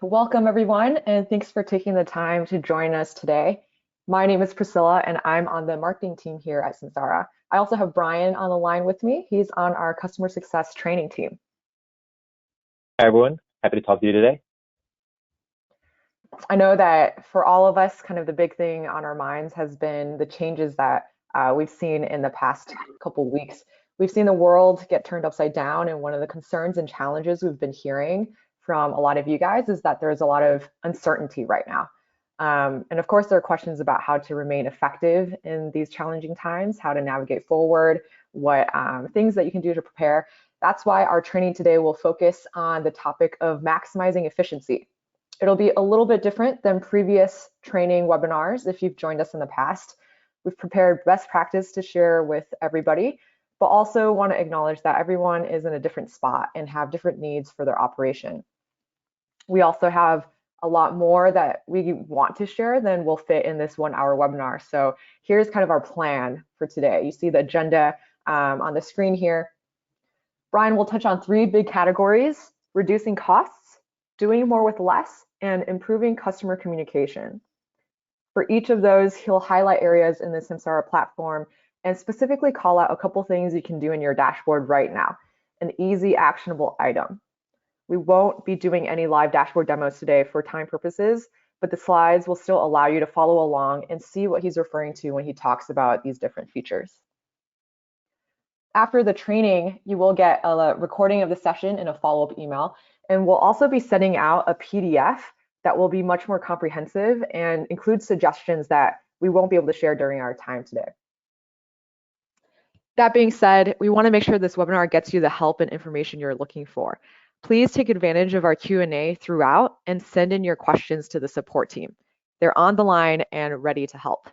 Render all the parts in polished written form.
Welcome, everyone, and thanks for taking the time to join us today. My name is Priscilla, and I'm on the marketing team here at Samsara. I also have Brian on the line with me. He's on our customer success training team. Hi, everyone. Happy to talk to you today. I know that for all of us, kind of the big thing on our minds has been the changes that we've seen in the past couple weeks. We've seen the world get turned upside down, and one of the concerns and challenges we've been hearing from a lot of you guys is that there's a lot of uncertainty right now. And of course, there are questions about how to remain effective in these challenging times, how to navigate forward, what things that you can do to prepare. That's why our training today will focus on the topic of maximizing efficiency. It'll be a little bit different than previous training webinars if you've joined us in the past. We've prepared best practice to share with everybody, but also want to acknowledge that everyone is in a different spot and have different needs for their operation. We also have a lot more that we want to share than will fit in this 1 hour webinar. So here's kind of our plan for today. You see the agenda on the screen here. Brian will touch on 3 big categories: reducing costs, doing more with less, and improving customer communication. For each of those, he'll highlight areas in the Samsara platform and specifically call out a couple things you can do in your dashboard right now, an easy actionable item. We won't be doing any live dashboard demos today for time purposes, but the slides will still allow you to follow along and see what he's referring to when he talks about these different features. After the training, you will get a recording of the session in a follow-up email, and we'll also be sending out a PDF that will be much more comprehensive and include suggestions that we won't be able to share during our time today. That being said, we want to make sure this webinar gets you the help and information you're looking for. Please take advantage of our Q&A throughout and send in your questions to the support team. They're on the line and ready to help.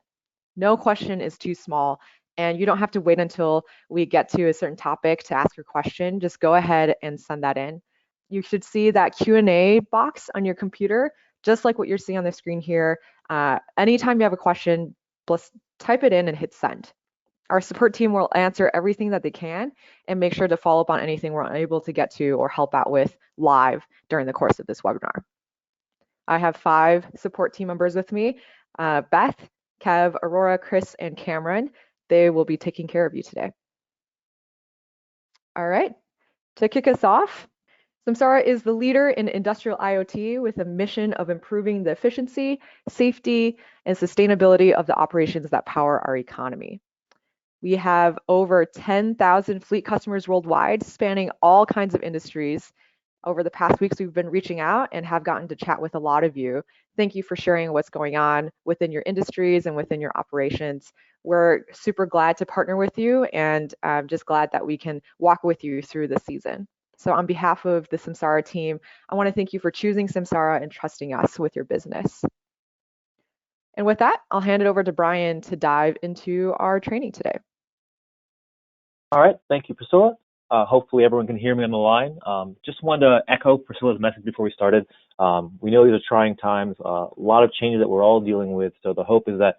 No question is too small, and you don't have to wait until we get to a certain topic to ask your question. Just go ahead and send that in. You should see that Q&A box on your computer, just like what you're seeing on the screen here. Anytime you have a question, just type it in and hit send. Our support team will answer everything that they can and make sure to follow up on anything we're unable to get to or help out with live during the course of this webinar. I have 5 support team members with me: Beth, Kev, Aurora, Chris, and Cameron. They will be taking care of you today. All right, to kick us off, Samsara is the leader in industrial IoT with a mission of improving the efficiency, safety, and sustainability of the operations that power our economy. We have over 10,000 fleet customers worldwide, spanning all kinds of industries. Over the past weeks, we've been reaching out and have gotten to chat with a lot of you. Thank you for sharing what's going on within your industries and within your operations. We're super glad to partner with you, and I'm just glad that we can walk with you through the season. So on behalf of the Samsara team, I want to thank you for choosing Samsara and trusting us with your business. And with that, I'll hand it over to Brian to dive into our training today. All right. Thank you, Priscilla. Hopefully everyone can hear me on the line. Just wanted to echo Priscilla's message before we started. We know these are trying times, a lot of changes that we're all dealing with. So the hope is that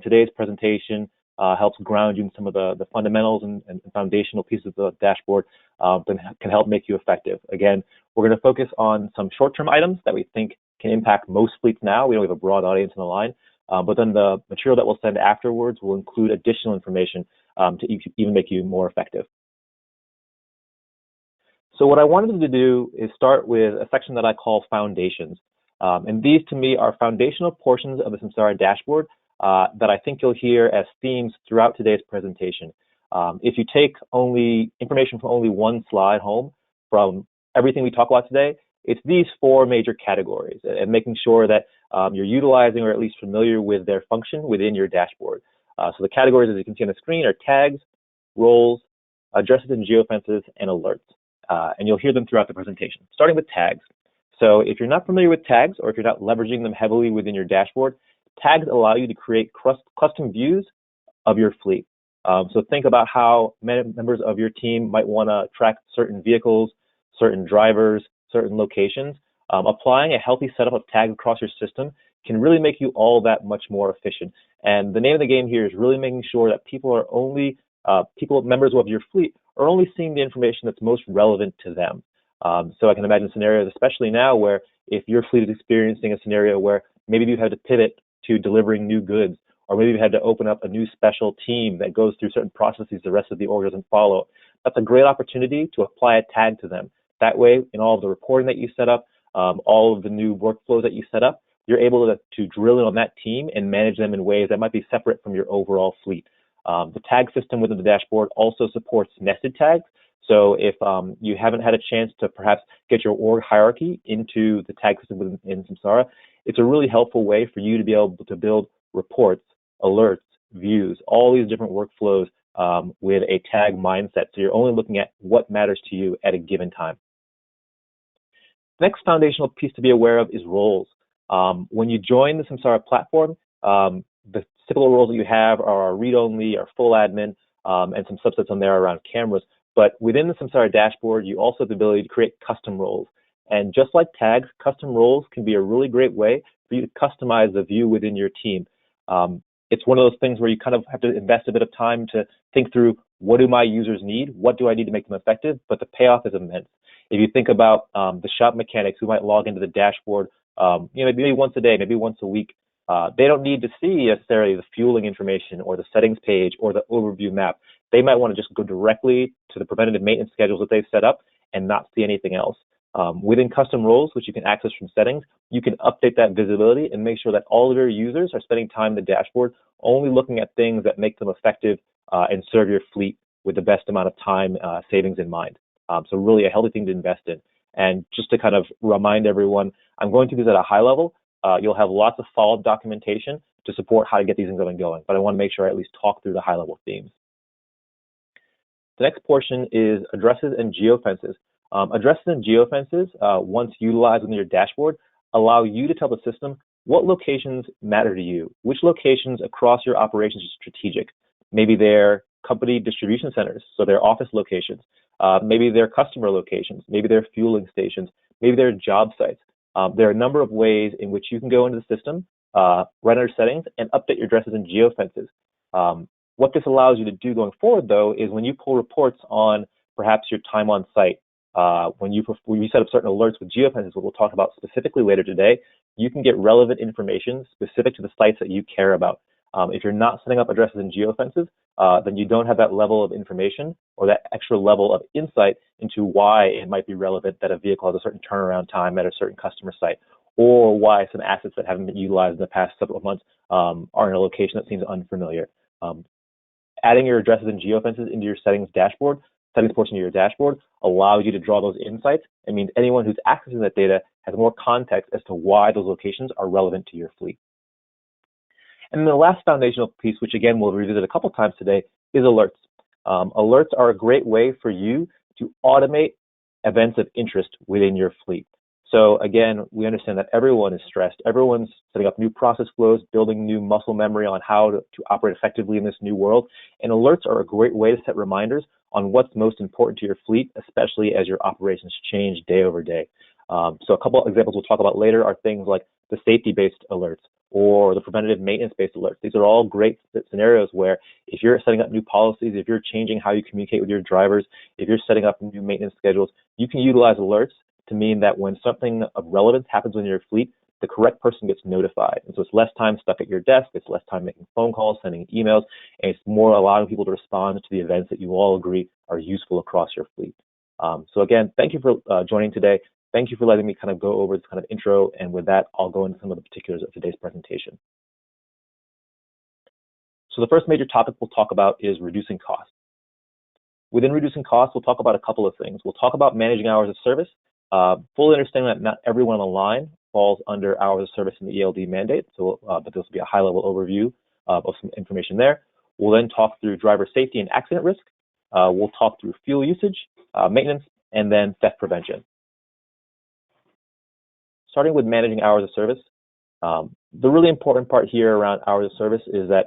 today's presentation helps ground you in some of the fundamentals and foundational pieces of the dashboard that can help make you effective. Again, we're going to focus on some short-term items that we think can impact most fleets now. We know we have a broad audience on the line, but then the material that we'll send afterwards will include additional information to even make you more effective. So what I wanted to do is start with a section that I call foundations. And these to me are foundational portions of the Samsara dashboard that I think you'll hear as themes throughout today's presentation. If you take only information from only one slide home from everything we talk about today, it's these 4 major categories, and making sure that you're utilizing or at least familiar with their function within your dashboard. So the categories, as you can see on the screen, are tags, roles, addresses and geofences, and alerts. And you'll hear them throughout the presentation, starting with tags. So if you're not familiar with tags, or if you're not leveraging them heavily within your dashboard, tags allow you to create custom views of your fleet. So think about how members of your team might want to track certain vehicles, certain drivers, certain locations. Applying a healthy setup of tags across your system can really make you all that much more efficient. And the name of the game here is really making sure that members of your fleet are only seeing the information that's most relevant to them. So I can imagine scenarios, especially now, where if your fleet is experiencing a scenario where maybe you had to pivot to delivering new goods, or maybe you had to open up a new special team that goes through certain processes the rest of the org doesn't follow. That's a great opportunity to apply a tag to them. That way, in all of the reporting that you set up, all of the new workflows that you set up, you're able to drill in on that team and manage them in ways that might be separate from your overall fleet. The tag system within the dashboard also supports nested tags. So if you haven't had a chance to perhaps get your org hierarchy into the tag system within Samsara, it's a really helpful way for you to be able to build reports, alerts, views, all these different workflows with a tag mindset. So you're only looking at what matters to you at a given time. Next foundational piece to be aware of is roles. When you join the Samsara platform, the typical roles that you have are read-only or full admin, and some subsets on there around cameras. But within the Samsara dashboard, you also have the ability to create custom roles. And just like tags, custom roles can be a really great way for you to customize the view within your team. It's one of those things where you kind of have to invest a bit of time to think through, what do my users need? What do I need to make them effective? But the payoff is immense. If you think about the shop mechanics who might log into the dashboard, maybe once a day, maybe once a week, they don't need to see necessarily the fueling information or the settings page or the overview map. They might want to just go directly to the preventative maintenance schedules that they've set up and not see anything else. Within custom roles, which you can access from settings, you can update that visibility and make sure that all of your users are spending time in the dashboard only looking at things that make them effective and serve your fleet with the best amount of time savings in mind. So really a healthy thing to invest in. And just to kind of remind everyone, I'm going to do this at a high level. You'll have lots of follow-up documentation to support how to get these things going, but I want to make sure I at least talk through the high-level themes. The next portion is addresses and geofences. Addresses and geofences, once utilized in your dashboard, allow you to tell the system what locations matter to you, which locations across your operations are strategic. Maybe they're company distribution centers, so they're office locations. Maybe they're customer locations. Maybe they're fueling stations. Maybe they're job sites. There are a number of ways in which you can go into the system, right under settings, and update your addresses and geofences. What this allows you to do going forward, though, is when you pull reports on perhaps your time on site, when you set up certain alerts with geofences, what we'll talk about specifically later today, you can get relevant information specific to the sites that you care about. If you're not setting up addresses and geofences, then you don't have that level of information or that extra level of insight into why it might be relevant that a vehicle has a certain turnaround time at a certain customer site, or why some assets that haven't been utilized in the past several months are in a location that seems unfamiliar. Adding your addresses and geofences into your settings portion of your dashboard allows you to draw those insights. It means anyone who's accessing that data has more context as to why those locations are relevant to your fleet. And the last foundational piece, which again we'll revisit a couple times today, is alerts. Alerts are a great way for you to automate events of interest within your fleet. So again, we understand that everyone is stressed. Everyone's setting up new process flows, building new muscle memory on how to operate effectively in this new world. And alerts are a great way to set reminders on what's most important to your fleet, especially as your operations change day over day. So a couple of examples we'll talk about later are things like the safety-based alerts or the preventative maintenance-based alerts. These are all great scenarios where if you're setting up new policies, if you're changing how you communicate with your drivers, if you're setting up new maintenance schedules, you can utilize alerts to mean that when something of relevance happens within your fleet, the correct person gets notified. And so it's less time stuck at your desk, it's less time making phone calls, sending emails, and it's more allowing people to respond to the events that you all agree are useful across your fleet. So again, thank you for joining today. Thank you for letting me kind of go over this kind of intro, and with that, I'll go into some of the particulars of today's presentation. So the first major topic we'll talk about is reducing costs. Within reducing costs, we'll talk about a couple of things. We'll talk about managing hours of service, fully understanding that not everyone on the line falls under hours of service in the ELD mandate, so but this will be a high-level overview of some information there. We'll then talk through driver safety and accident risk. We'll talk through fuel usage, maintenance, and then theft prevention. Starting with managing hours of service, the really important part here around hours of service is that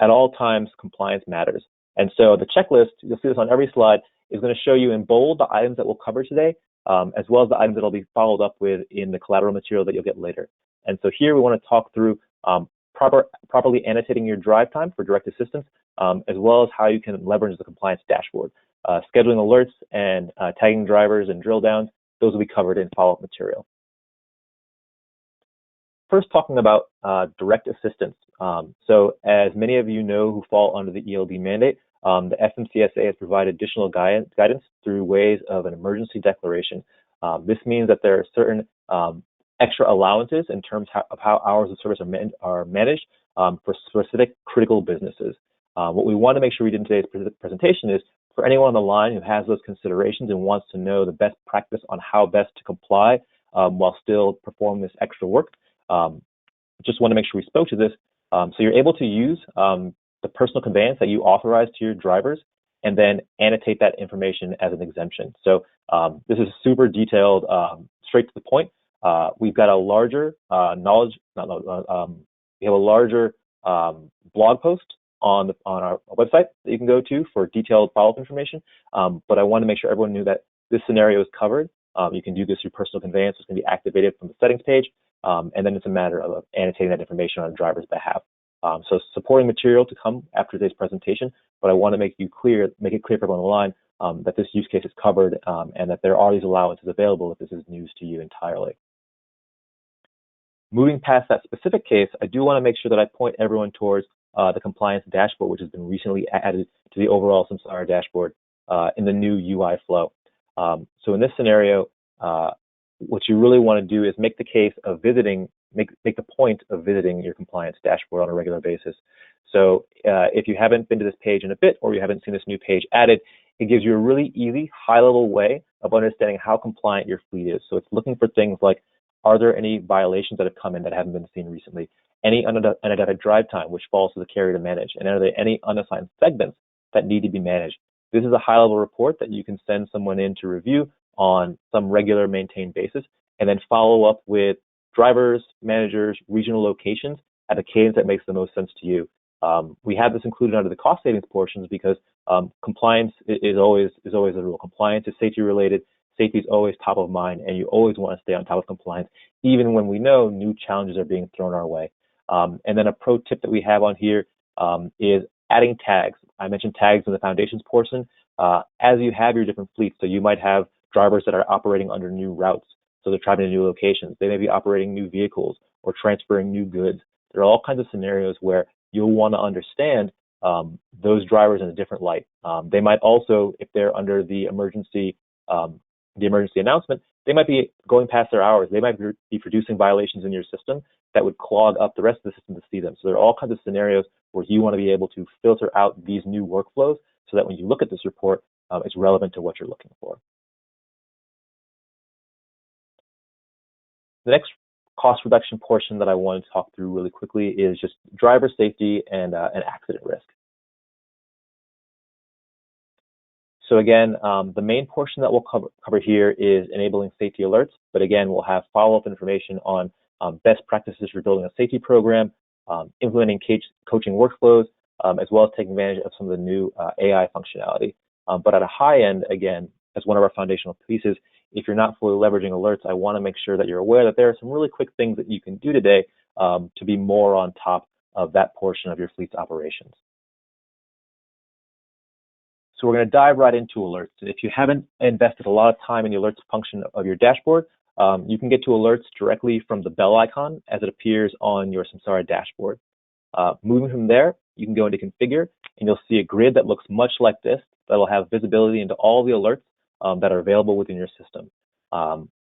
at all times, compliance matters. And so the checklist, you'll see this on every slide, is going to show you in bold the items that we'll cover today, as well as the items that will be followed up with in the collateral material that you'll get later. And so here we want to talk through properly annotating your drive time for direct assistance, as well as how you can leverage the compliance dashboard. Scheduling alerts and tagging drivers and drill downs, those will be covered in follow-up material. first talking about direct assistance. So as many of you know who fall under the ELD mandate, the FMCSA has provided additional guidance through ways of an emergency declaration. This means that there are certain extra allowances in terms of how hours of service are managed for specific critical businesses. What we want to make sure we did in today's presentation is for anyone on the line who has those considerations and wants to know the best practice on how best to comply while still performing this extra work, just want to make sure we spoke to this. So you're able to use the personal conveyance that you authorize to your drivers and then annotate that information as an exemption. So this is super detailed, straight to the point. We've got a larger we have a larger blog post on our website that you can go to for detailed follow-up information. But I want to make sure everyone knew that this scenario is covered. You can do this through personal conveyance. It's going to be activated from the settings page. And then it's a matter of annotating that information on a driver's behalf. So supporting material to come after today's presentation, but I want to make it clear for everyone on the line that this use case is covered and that there are these allowances available if this is news to you entirely. Moving past that specific case, I do want to make sure that I point everyone towards the compliance dashboard, which has been recently added to the overall Samsara dashboard in the new UI flow. So in this scenario, what you really want to do is make the case of visiting, make the point of visiting your compliance dashboard on a regular basis. So if you haven't been to this page in a bit, or you haven't seen this new page added, it gives you a really easy, high-level way of understanding how compliant your fleet is. So it's looking for things like, are there any violations that have come in that haven't been seen recently? Any unidentified drive time, which falls to the carrier to manage? And are there any unassigned segments that need to be managed? This is a high-level report that you can send someone in to review on some regular maintained basis, and then follow up with drivers, managers, regional locations at a cadence that makes the most sense to you. We have this included under the cost savings portions because compliance is always a rule. Compliance is safety related. Safety is always top of mind, and you always want to stay on top of compliance, even when we know new challenges are being thrown our way. And then a pro tip that we have on here is adding tags. I mentioned tags in the foundations portion. As you have your different fleets, so you might have drivers that are operating under new routes, so they're traveling to new locations. They may be operating new vehicles or transferring new goods. There are all kinds of scenarios where you'll want to understand those drivers in a different light. They might also, if they're under the emergency announcement, they might be going past their hours. They might be producing violations in your system that would clog up the rest of the system to see them. So there are all kinds of scenarios where you want to be able to filter out these new workflows so that when you look at this report, it's relevant to what you're looking for. The next cost reduction portion that I want to talk through really quickly is just driver safety and accident risk. So again, the main portion that we'll cover here is enabling safety alerts, but again, we'll have follow-up information on best practices for building a safety program, implementing coaching workflows, as well as taking advantage of some of the new AI functionality. But at a high end, again, as one of our foundational pieces, if you're not fully leveraging alerts, I want to make sure that you're aware that there are some really quick things that you can do today to be more on top of that portion of your fleet's operations. So we're going to dive right into alerts. If you haven't invested a lot of time in the alerts function of your dashboard, you can get to alerts directly from the bell icon as it appears on your Samsara dashboard. Moving from there, you can go into configure, and you'll see a grid that looks much like this that will have visibility into all the alerts that are available within your system.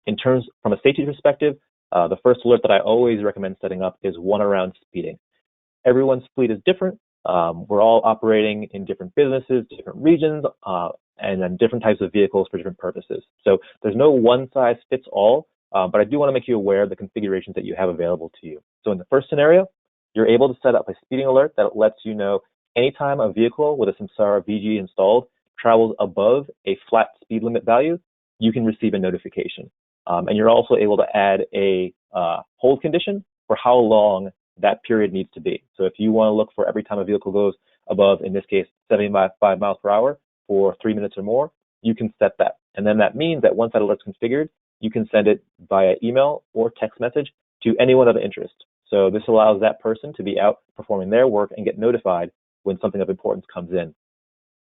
In terms from a safety perspective, the first alert that I always recommend setting up is one around speeding. Everyone's fleet is different. We're all operating in different businesses, different regions, and then different types of vehicles for different purposes. So there's no one size fits all, but I do want to make you aware of the configurations that you have available to you. So in the first scenario, you're able to set up a speeding alert that lets you know anytime a vehicle with a Samsara VG installed travels above a flat speed limit value, you can receive a notification. And you're also able to add a hold condition for how long that period needs to be. So if you want to look for every time a vehicle goes above, in this case, 75 miles per hour for 3 minutes or more, you can set that. And then that means that once that alert's configured, you can send it via email or text message to anyone of interest. So this allows that person to be out performing their work and get notified when something of importance comes in.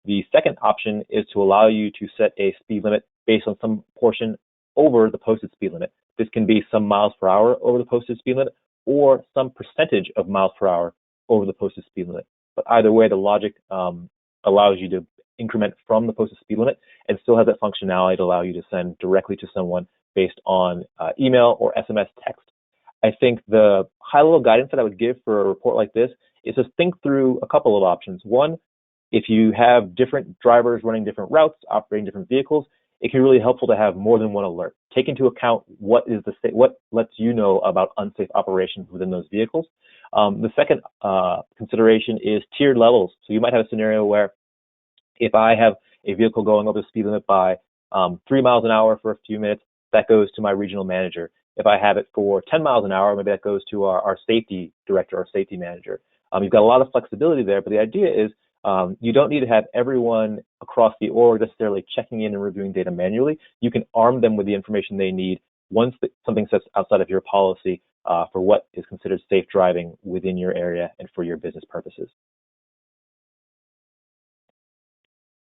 The second option is to allow you to set a speed limit based on some portion over the posted speed limit. This can be some miles per hour over the posted speed limit, or some percentage of miles per hour over the posted speed limit. But either way, the logic allows you to increment from the posted speed limit and still has that functionality to allow you to send directly to someone based on email or SMS text. I think the high-level guidance that I would give for a report like this is to think through a couple of options. One, if you have different drivers running different routes, operating different vehicles, it can be really helpful to have more than one alert. Take into account what lets you know about unsafe operations within those vehicles. The second consideration is tiered levels. So you might have a scenario where if I have a vehicle going over the speed limit by 3 miles an hour for a few minutes, that goes to my regional manager. If I have it for 10 miles an hour, maybe that goes to our safety director or safety manager. You've got a lot of flexibility there, but the idea is you don't need to have everyone across the org necessarily checking in and reviewing data manually. You can arm them with the information they need once something sits outside of your policy for what is considered safe driving within your area and for your business purposes.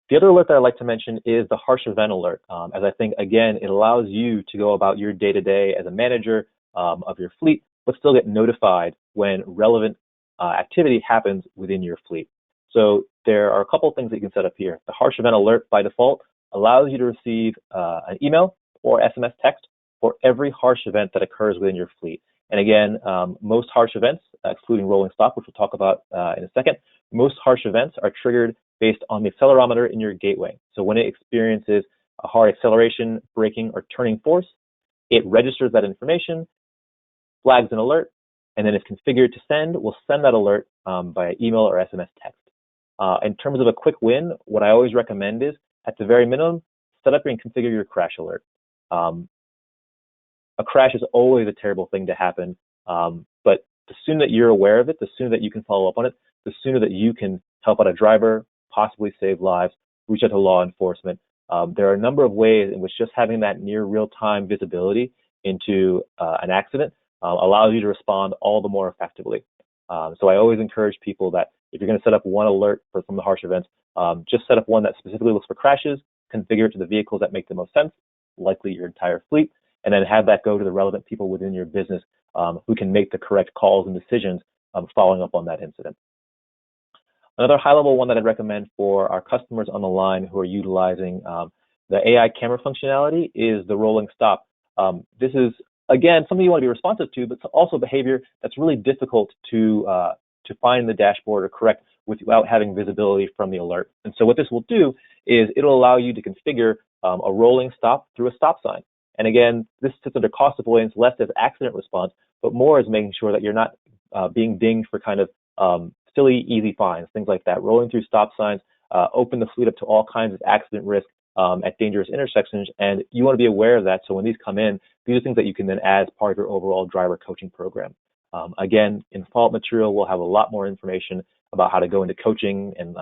The other alert that I'd like to mention is the harsh event alert, as I think, again, it allows you to go about your day-to-day as a manager of your fleet, but still get notified when relevant activity happens within your fleet. So there are a couple of things that you can set up here. The harsh event alert by default allows you to receive an email or SMS text for every harsh event that occurs within your fleet. And again, most harsh events, excluding rolling stop, which we'll talk about in a second, most harsh events are triggered based on the accelerometer in your gateway. So when it experiences a hard acceleration, braking, or turning force, it registers that information, flags an alert, and then if configured to send, will send that alert via email or SMS text. In terms of a quick win, what I always recommend is, at the very minimum, set up and configure your crash alert. A crash is always a terrible thing to happen, but the sooner that you're aware of it, the sooner that you can follow up on it, the sooner that you can help out a driver, possibly save lives, reach out to law enforcement. There are a number of ways in which just having that near real-time visibility into an accident allows you to respond all the more effectively. So I always encourage people that if you're going to set up one alert from the harsh events, just set up one that specifically looks for crashes, configure it to the vehicles that make the most sense, likely your entire fleet, and then have that go to the relevant people within your business who can make the correct calls and decisions following up on that incident. Another high-level one that I'd recommend for our customers on the line who are utilizing the AI camera functionality is the rolling stop. This is, again, something you want to be responsive to, but it's also behavior that's really difficult to find in the dashboard or correct without having visibility from the alert. And so what this will do is it'll allow you to configure a rolling stop through a stop sign. And again, this sits under cost avoidance, less as accident response, but more as making sure that you're not being dinged for kind of silly, easy fines, things like that. Rolling through stop signs, open the fleet up to all kinds of accident risk at dangerous intersections, and you want to be aware of that. So when these come in, these are things that you can then add as part of your overall driver coaching program. Again, in follow-up material, we'll have a lot more information about how to go into coaching and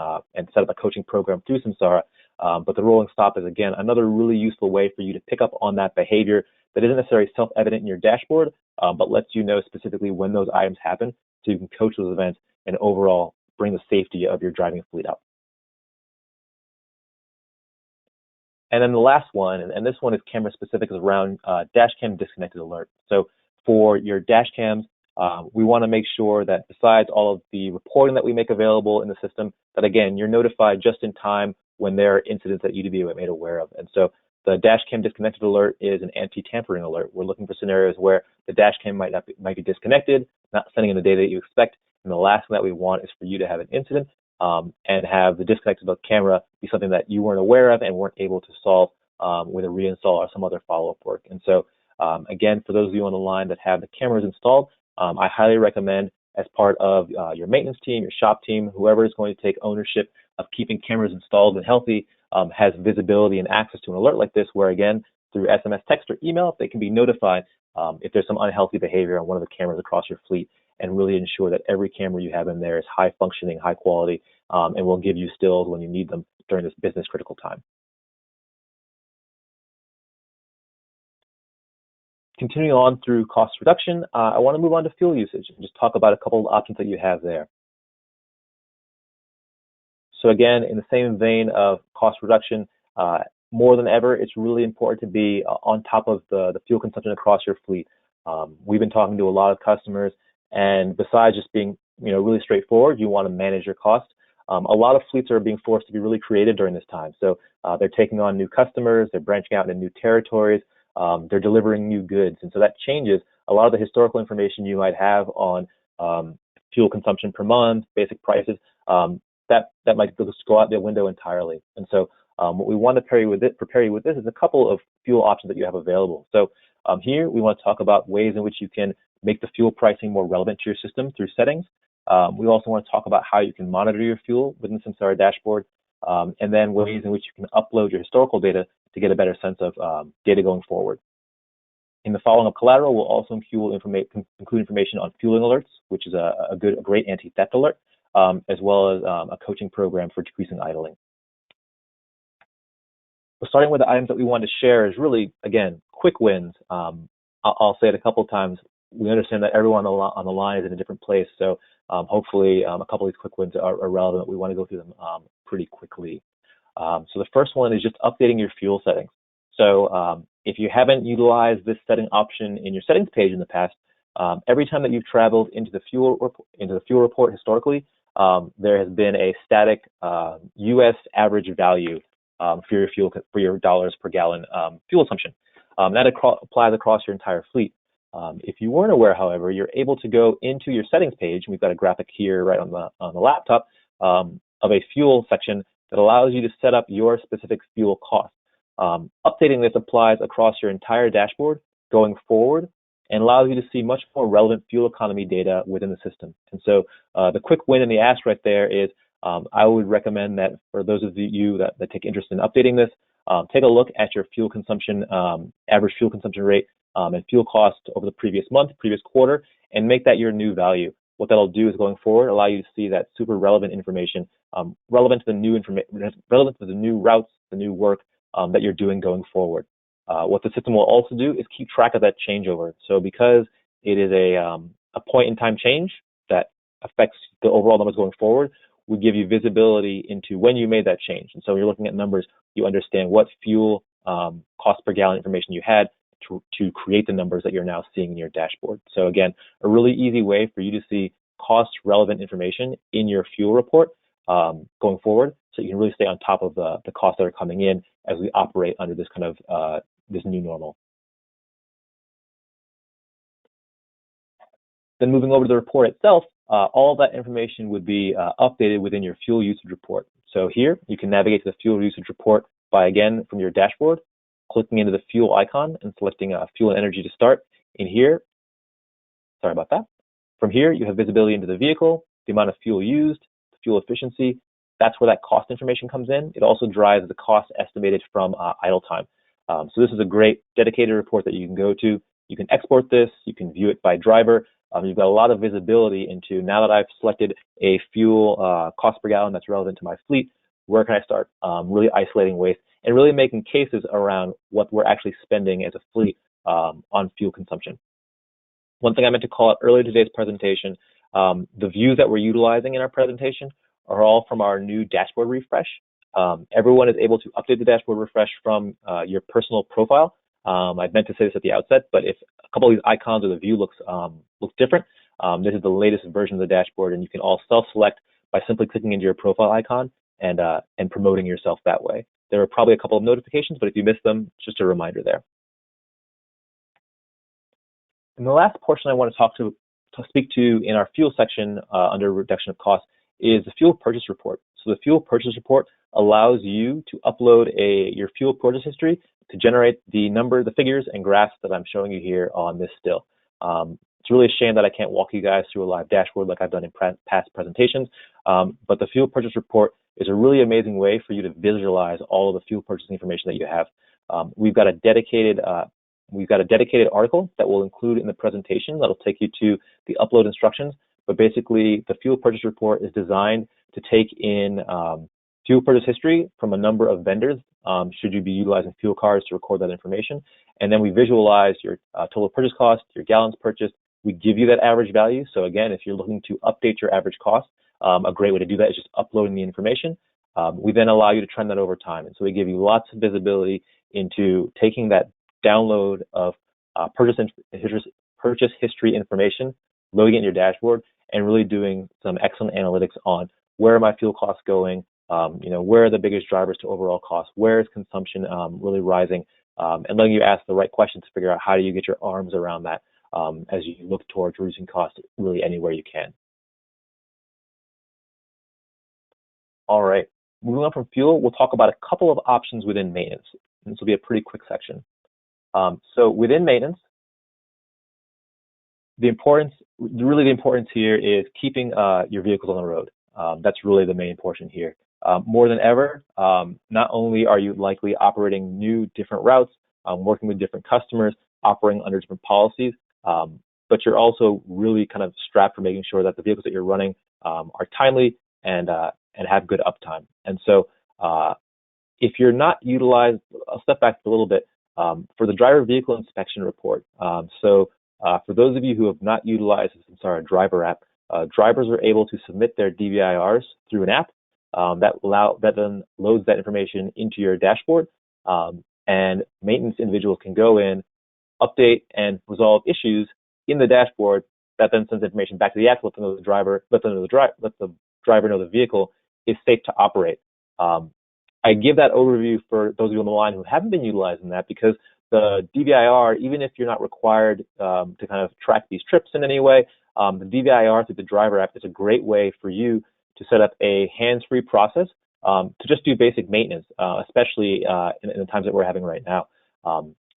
set up a coaching program through Samsara. But the rolling stop is, again, another really useful way for you to pick up on that behavior that isn't necessarily self-evident in your dashboard, but lets you know specifically when those items happen so you can coach those events and overall bring the safety of your driving fleet up. And then the last one, and this one is camera specific, is around dash cam disconnected alert. So for your dash cams, we want to make sure that besides all of the reporting that we make available in the system, that again, you're notified just in time when there are incidents that you need to be made aware of. And so the dash cam disconnected alert is an anti-tampering alert. We're looking for scenarios where the dash cam might be disconnected, not sending in the data that you expect. And the last thing that we want is for you to have an incident and have the disconnected camera be something that you weren't aware of and weren't able to solve with a reinstall or some other follow-up work. And so again, for those of you on the line that have the cameras installed, I highly recommend, as part of your maintenance team, your shop team, whoever is going to take ownership of keeping cameras installed and healthy, has visibility and access to an alert like this, where again, through SMS, text, or email, they can be notified if there's some unhealthy behavior on one of the cameras across your fleet, and really ensure that every camera you have in there is high functioning, high quality, and will give you stills when you need them during this business critical time. Continuing on through cost reduction, I want to move on to fuel usage and just talk about a couple of options that you have there. So again, in the same vein of cost reduction, more than ever, it's really important to be on top of the fuel consumption across your fleet. we've been talking to a lot of customers, and besides just being really straightforward, you want to manage your costs. A lot of fleets are being forced to be really creative during this time. So they're taking on new customers, they're branching out into new territories, they're delivering new goods. And so that changes a lot of the historical information you might have on fuel consumption per month, basic prices, that might just go out the window entirely. And so what we want to prepare you with this is a couple of fuel options that you have available. So here we want to talk about ways in which you can make the fuel pricing more relevant to your system through settings. We also want to talk about how you can monitor your fuel within the Samsara dashboard, and then ways in which you can upload your historical data to get a better sense of data going forward. In the following up collateral, we'll also include information on fueling alerts, which is a great anti-theft alert, as well as a coaching program for decreasing idling. But starting with the items that we want to share is really, again, quick wins. I'll say it a couple of times. We understand that everyone on the line is in a different place, so hopefully a couple of these quick wins are relevant. We want to go through them pretty quickly. So the first one is just updating your fuel settings. So if you haven't utilized this setting option in your settings page in the past, every time that you've traveled into the fuel report historically, there has been a static U.S. average value for your dollars per gallon fuel assumption. That applies across your entire fleet. If you weren't aware, however, you're able to go into your settings page. We've got a graphic here right on the laptop of a fuel section that allows you to set up your specific fuel cost. Updating this applies across your entire dashboard going forward and allows you to see much more relevant fuel economy data within the system. And so the quick win in the ask right there is I would recommend that for those of you that take interest in updating this, take a look at your fuel consumption, average fuel consumption rate and fuel cost over the previous month, previous quarter, and make that your new value. What that'll do is going forward, allow you to see that super relevant information, relevant to the new routes, the new work that you're doing going forward. What the system will also do is keep track of that changeover. So because it is a point in time change that affects the overall numbers going forward, we give you visibility into when you made that change. And so when you're looking at numbers, you understand what fuel cost per gallon information you had to create the numbers that you're now seeing in your dashboard. So again, a really easy way for you to see cost relevant information in your fuel report going forward, so you can really stay on top of the costs that are coming in as we operate under this kind of this new normal. Then moving over to the report itself, all of that information would be updated within your fuel usage report. So here you can navigate to the fuel usage report by, again, from your dashboard, clicking into the fuel icon and selecting fuel and energy to start. In here, sorry about that. From here, you have visibility into the vehicle, the amount of fuel used, the fuel efficiency. That's where that cost information comes in. It also drives the cost estimated from idle time. So this is a great dedicated report that you can go to. You can export this. You can view it by driver. You've got a lot of visibility into, now that I've selected a fuel cost per gallon that's relevant to my fleet, where can I start really isolating waste and really making cases around what we're actually spending as a fleet on fuel consumption. One thing I meant to call out earlier in today's presentation, the views that we're utilizing in our presentation are all from our new dashboard refresh. Everyone is able to update the dashboard refresh from your personal profile. I meant to say this at the outset, but if a couple of these icons or the view looks different, this is the latest version of the dashboard, and you can all self-select by simply clicking into your profile icon and promoting yourself that way. There are probably a couple of notifications, but if you miss them, just a reminder there. And the last portion I want to speak to in our fuel section under reduction of cost is the fuel purchase report. So the fuel purchase report allows you to upload your fuel purchase history to generate the figures and graphs that I'm showing you here on this still. It's really a shame that I can't walk you guys through a live dashboard like I've done in past presentations, but the fuel purchase report is a really amazing way for you to visualize all of the fuel purchasing information that you have. We've got a dedicated article that we'll include in the presentation that'll take you to the upload instructions. But basically, the fuel purchase report is designed to take in fuel purchase history from a number of vendors, should you be utilizing fuel cards to record that information. And then we visualize your total purchase cost, your gallons purchased. We give you that average value. So again, if you're looking to update your average cost, a great way to do that is just uploading the information. We then allow you to trend that over time. And so we give you lots of visibility into taking that download of purchase purchase history information, loading it in your dashboard, and really doing some excellent analytics on where are my fuel costs going, where are the biggest drivers to overall costs, where is consumption really rising, and letting you ask the right questions to figure out how do you get your arms around that as you look towards reducing costs really anywhere you can. All right, moving on from fuel, we'll talk about a couple of options within maintenance. And this will be a pretty quick section. So within maintenance, the importance here is keeping your vehicles on the road. That's really the main portion here. More than ever, not only are you likely operating new, different routes, working with different customers, operating under different policies, but you're also really kind of strapped for making sure that the vehicles that you're running are timely and have good uptime. And so if you're not utilized, I'll step back a little bit, for the driver vehicle inspection report. For those of you who have not utilized the Samsara driver app, drivers are able to submit their DVIRs through an app that then loads that information into your dashboard, and maintenance individuals can go in, update, and resolve issues in the dashboard. That then sends information back to the app, let the driver know the vehicle is safe to operate. I give that overview for those of you on the line who haven't been utilizing that, because the DVIR, even if you're not required to kind of track these trips in any way, the DVIR through the driver app is a great way for you to set up a hands-free process to just do basic maintenance, especially in the times that we're having right now.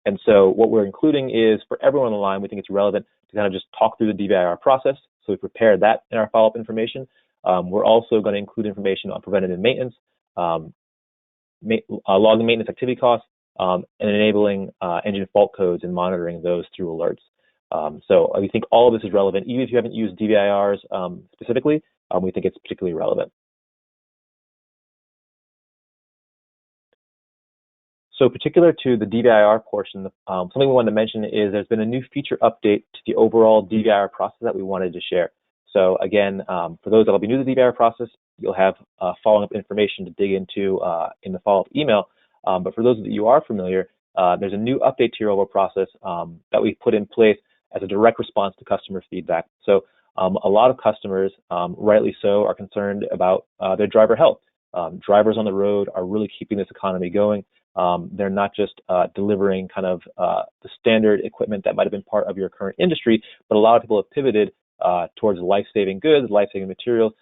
And so what we're including is, for everyone on the line, we think it's relevant to kind of just talk through the DVIR process. So we prepared that in our follow-up information. We're also going to include information on preventative maintenance, logging maintenance activity costs, and enabling engine fault codes and monitoring those through alerts. So we think all of this is relevant. Even if you haven't used DVIRs specifically, we think it's particularly relevant. So particular to the DVIR portion, something we wanted to mention is there's been a new feature update to the overall DVIR process that we wanted to share. So again, for those that will be new to the DVIR process, you'll have following up information to dig into in the follow-up email. But for those of you who are familiar, there's a new update to your overall process that we've put in place as a direct response to customer feedback. So a lot of customers, rightly so, are concerned about their driver health. Drivers on the road are really keeping this economy going. They're not just delivering kind of the standard equipment that might have been part of your current industry, but a lot of people have pivoted towards life-saving goods, life-saving materials,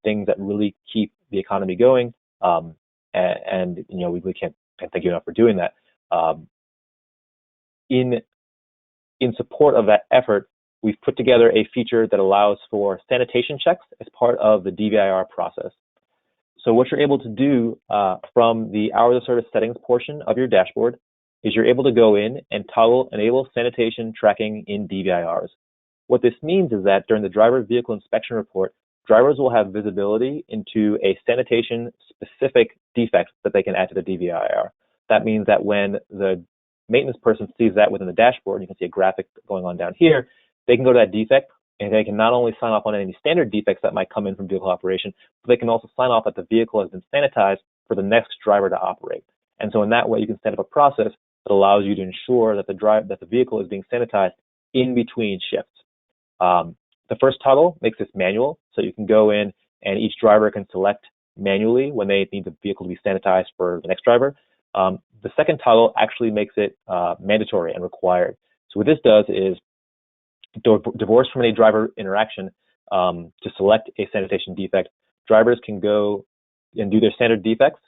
things that really keep the economy going. And we really can't thank you enough for doing that. In support of that effort, we've put together a feature that allows for sanitation checks as part of the DVIR process. So what you're able to do from the hours of service settings portion of your dashboard is you're able to go in and toggle enable sanitation tracking in DVIRs. What this means is that during the driver vehicle inspection report, drivers will have visibility into a sanitation specific defect that they can add to the DVIR. That means that when the maintenance person sees that within the dashboard, you can see a graphic going on down here, they can go to that defect and they can not only sign off on any standard defects that might come in from vehicle operation, but they can also sign off that the vehicle has been sanitized for the next driver to operate. And so in that way, you can set up a process that allows you to ensure that the vehicle is being sanitized in between shifts. The first toggle makes this manual, so you can go in and each driver can select manually when they need the vehicle to be sanitized for the next driver. The second toggle actually makes it mandatory and required. So what this does is, divorced from any driver interaction, to select a sanitation defect, drivers can go and do their standard defects.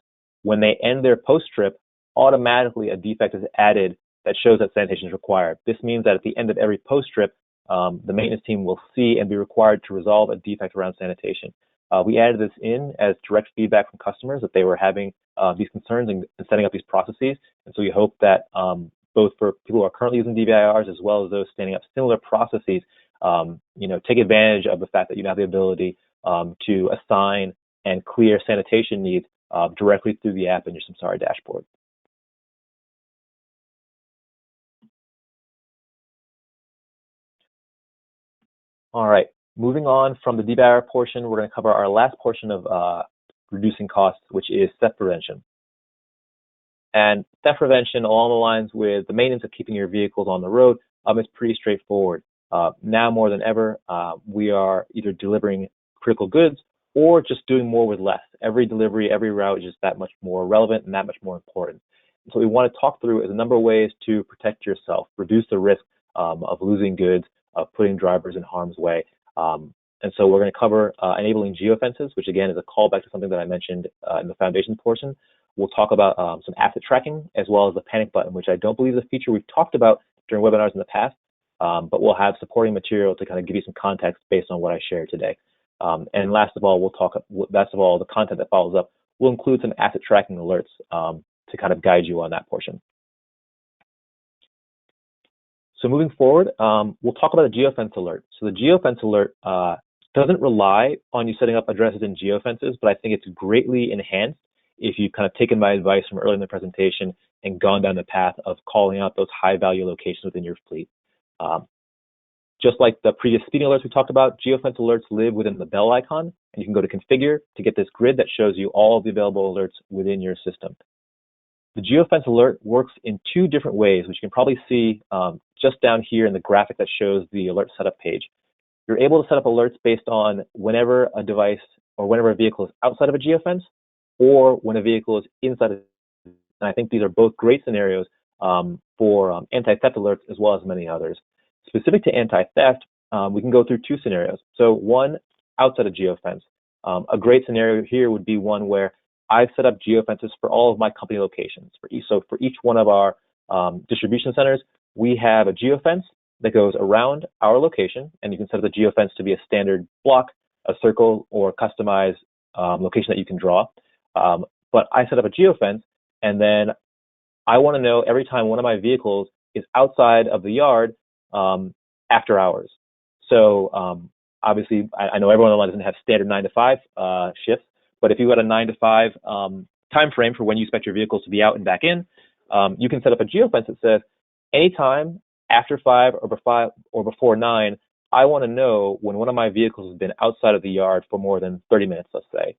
When they end their post-trip, automatically a defect is added that shows that sanitation is required. This means that at the end of every post-trip, the maintenance team will see and be required to resolve a defect around sanitation. We added this in as direct feedback from customers that they were having these concerns and setting up these processes. And so we hope that both for people who are currently using DVIRs as well as those standing up similar processes, take advantage of the fact that you have the ability to assign and clear sanitation needs directly through the app in your Samsara dashboard. All right, moving on from the DVIR portion, we're going to cover our last portion of reducing costs, which is theft prevention. And theft prevention, along the lines with the maintenance of keeping your vehicles on the road, is pretty straightforward. Now more than ever, we are either delivering critical goods or just doing more with less. Every delivery, every route is just that much more relevant and that much more important. So what we want to talk through is a number of ways to protect yourself, reduce the risk of losing goods, of putting drivers in harm's way. And so we're going to cover enabling geofences, which again is a callback to something that I mentioned in the foundation portion. We'll talk about some asset tracking, as well as the panic button, which I don't believe is a feature we've talked about during webinars in the past, but we'll have supporting material to kind of give you some context based on what I shared today. And last of all, the content that follows up will include some asset tracking alerts to kind of guide you on that portion. So moving forward, we'll talk about a geofence alert. So the geofence alert doesn't rely on you setting up addresses in geofences, but I think it's greatly enhanced if you've kind of taken my advice from earlier in the presentation and gone down the path of calling out those high-value locations within your fleet. Just like the previous speeding alerts we talked about, geofence alerts live within the bell icon, and you can go to configure to get this grid that shows you all of the available alerts within your system. The geofence alert works in two different ways, which you can probably see just down here in the graphic that shows the alert setup page. You're able to set up alerts based on whenever a device or whenever a vehicle is outside of a geofence, or when a vehicle is inside of it. And I think these are both great scenarios for anti-theft alerts, as well as many others. Specific to anti-theft, we can go through two scenarios. So one, outside of geofence. A great scenario here would be one where I've set up geofences for all of my company locations. So for each one of our distribution centers, we have a geofence that goes around our location, and you can set up the geofence to be a standard block, a circle, or customized location that you can draw. But I set up a geofence, and then I want to know every time one of my vehicles is outside of the yard after hours. So obviously, I know everyone online doesn't have standard 9 to 5 shifts, but if you had a 9 to 5 time frame for when you expect your vehicles to be out and back in, you can set up a geofence that says anytime after 5 or before 9, I want to know when one of my vehicles has been outside of the yard for more than 30 minutes, let's say.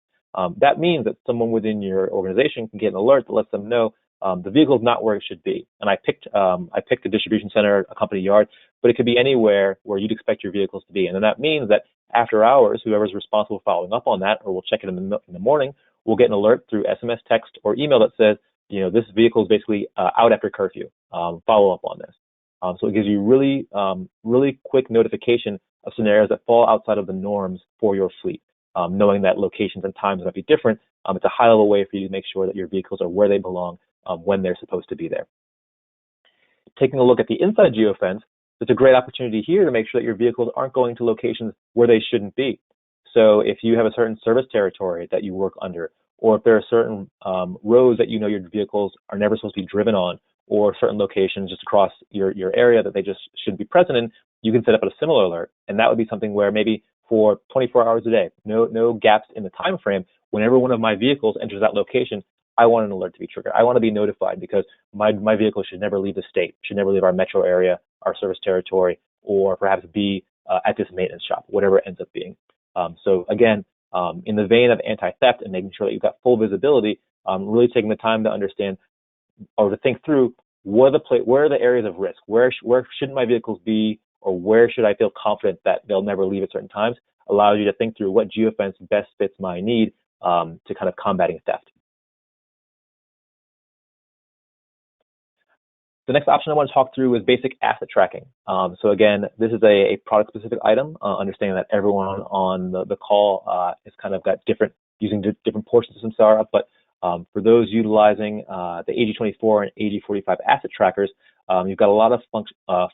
That means that someone within your organization can get an alert that lets them know the vehicle is not where it should be. And I picked a distribution center, a company yard, but it could be anywhere where you'd expect your vehicles to be. And then that means that after hours, whoever's responsible for following up on that, or we'll check it in the morning, we'll get an alert through SMS, text, or email that says, this vehicle is basically out after curfew. Follow up on this. So it gives you really quick notification of scenarios that fall outside of the norms for your fleet. Knowing that locations and times might be different, it's a high-level way for you to make sure that your vehicles are where they belong when they're supposed to be there. Taking a look at the inside geofence, it's a great opportunity here to make sure that your vehicles aren't going to locations where they shouldn't be. So if you have a certain service territory that you work under, or if there are certain roads that you know your vehicles are never supposed to be driven on, or certain locations just across your area that they just shouldn't be present in, you can set up a similar alert. And that would be something where maybe for 24 hours a day, no gaps in the time frame, whenever one of my vehicles enters that location, I want an alert to be triggered. I want to be notified because my vehicle should never leave the state, should never leave our metro area, our service territory, or perhaps be at this maintenance shop, whatever it ends up being. So again, in the vein of anti-theft and making sure that you've got full visibility, really taking the time to understand or to think through where are the areas of risk, where shouldn't my vehicles be, or where should I feel confident that they'll never leave at certain times, allows you to think through what geofence best fits my need to kind of combating theft. The next option I want to talk through is basic asset tracking. So again, this is a product-specific item, understanding that everyone on the call has kind of got using different portions of Samsara, but for those utilizing the AG24 and AG45 asset trackers, you've got a lot of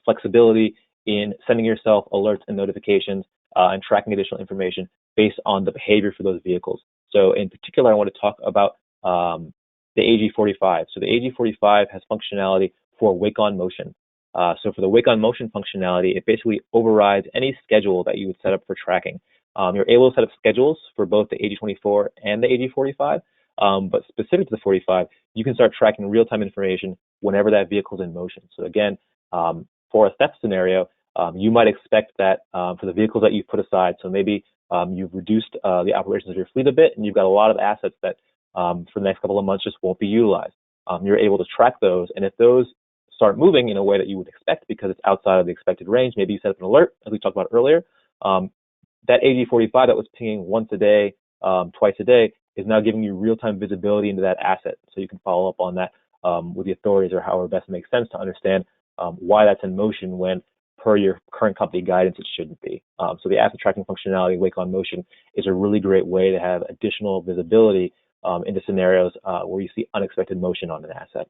flexibility in sending yourself alerts and notifications and tracking additional information based on the behavior for those vehicles. So in particular, I want to talk about the AG45. So the AG45 has functionality for wake on motion. So for the wake on motion functionality, it basically overrides any schedule that you would set up for tracking. You're able to set up schedules for both the AG24 and the AG45, but specific to the 45, you can start tracking real-time information whenever that vehicle is in motion. So again, for a theft scenario, you might expect that for the vehicles that you've put aside, so maybe you've reduced the operations of your fleet a bit, and you've got a lot of assets that for the next couple of months just won't be utilized. You're able to track those, and if those start moving in a way that you would expect because it's outside of the expected range. Maybe you set up an alert, as we talked about earlier. That AG45 that was pinging once a day, twice a day, is now giving you real-time visibility into that asset. So you can follow up on that with the authorities or however best makes sense to understand why that's in motion when, per your current company guidance, it shouldn't be. So the asset tracking functionality, Wake on Motion, is a really great way to have additional visibility into scenarios where you see unexpected motion on an asset.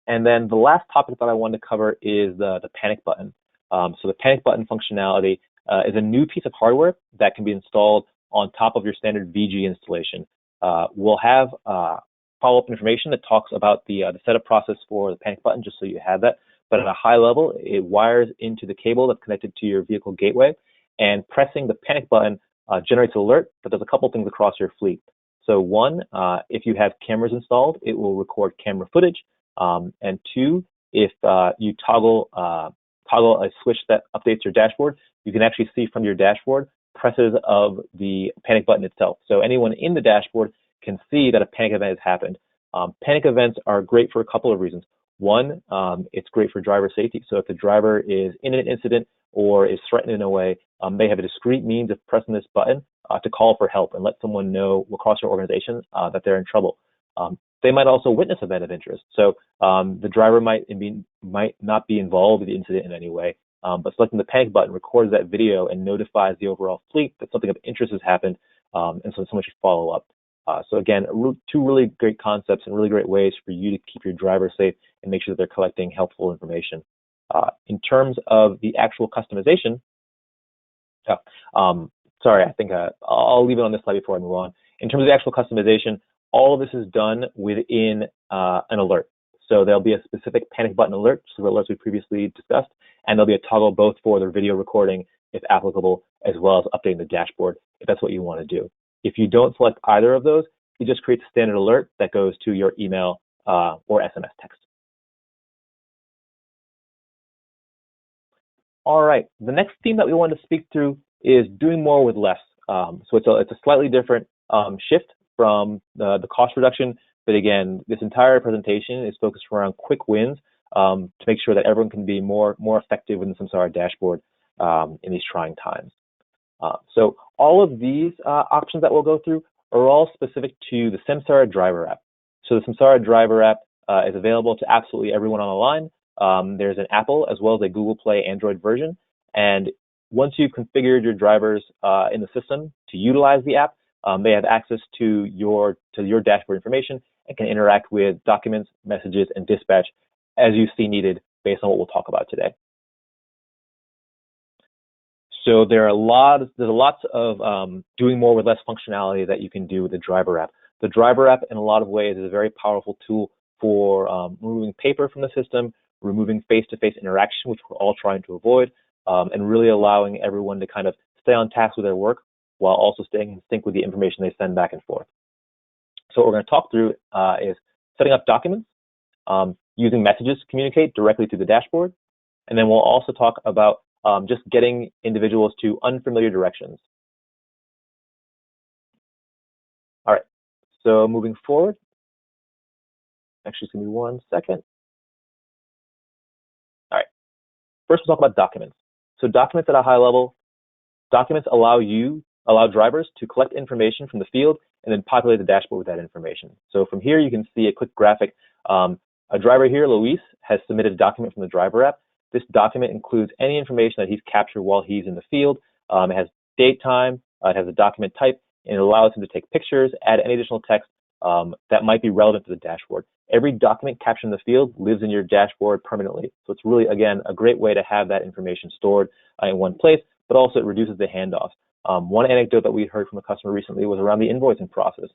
And then the last topic that I wanted to cover is the panic button. So the panic button functionality is a new piece of hardware that can be installed on top of your standard VG installation. We'll have follow-up information that talks about the setup process for the panic button, just so you have that. But at a high level, it wires into the cable that's connected to your vehicle gateway, and pressing the panic button generates an alert that does a couple things across your fleet. So one, if you have cameras installed, it will record camera footage. And two, if you toggle a switch that updates your dashboard, you can actually see from your dashboard presses of the panic button itself. So anyone in the dashboard can see that a panic event has happened. Panic events are great for a couple of reasons. One, it's great for driver safety. So if the driver is in an incident or is threatened in a way, they have a discrete means of pressing this button to call for help and let someone know across your organization that they're in trouble. They might also witness an event of interest. So the driver might not be involved in the incident in any way, but selecting the panic button records that video and notifies the overall fleet that something of interest has happened, and so someone should follow up. So again, two really great concepts and really great ways for you to keep your driver safe and make sure that they're collecting helpful information. In terms of the actual customization, sorry, I think I'll leave it on this slide before I move on. In terms of the actual customization, all of this is done within an alert. So there'll be a specific panic button alert, so the alerts we previously discussed, and there'll be a toggle both for the video recording, if applicable, as well as updating the dashboard, if that's what you want to do. If you don't select either of those, it just creates a standard alert that goes to your email or SMS text. All right, the next theme that we want to speak through is doing more with less. So it's a slightly different shift from the cost reduction, but again, this entire presentation is focused around quick wins to make sure that everyone can be more effective with the Samsara dashboard in these trying times. So all of these options that we'll go through are all specific to the Samsara driver app. So the Samsara driver app is available to absolutely everyone on the line. There's an Apple as well as a Google Play Android version. And once you've configured your drivers in the system to utilize the app, they have access to your dashboard information and can interact with documents, messages, and dispatch as you see needed based on what we'll talk about today. So there's lots of doing more with less functionality that you can do with the driver app. The driver app, in a lot of ways, is a very powerful tool for removing paper from the system, removing face-to-face interaction, which we're all trying to avoid, and really allowing everyone to kind of stay on task with their work while also staying in sync with the information they send back and forth. So what we're going to talk through is setting up documents, using messages to communicate directly to the dashboard, and then we'll also talk about just getting individuals to unfamiliar directions. All right, so moving forward, actually, just give me 1 second. All right, first we'll talk about documents. So documents at a high level, documents allow drivers to collect information from the field and then populate the dashboard with that information. So from here, you can see a quick graphic. A driver here, Luis, has submitted a document from the driver app. This document includes any information that he's captured while he's in the field. It has date, time, it has a document type, and it allows him to take pictures, add any additional text that might be relevant to the dashboard. Every document captured in the field lives in your dashboard permanently. So it's really, again, a great way to have that information stored in one place, but also it reduces the handoff. One anecdote that we heard from a customer recently was around the invoicing process.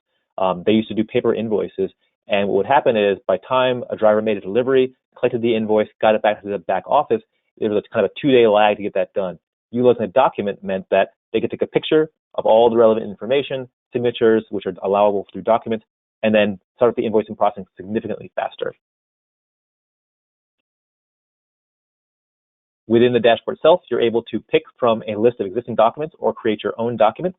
They used to do paper invoices, and what would happen is by time a driver made a delivery, collected the invoice, got it back to the back office, there was a kind of a 2-day lag to get that done. Utilizing a document meant that they could take a picture of all the relevant information, signatures, which are allowable through documents, and then start the invoicing process significantly faster. Within the dashboard itself, you're able to pick from a list of existing documents or create your own document.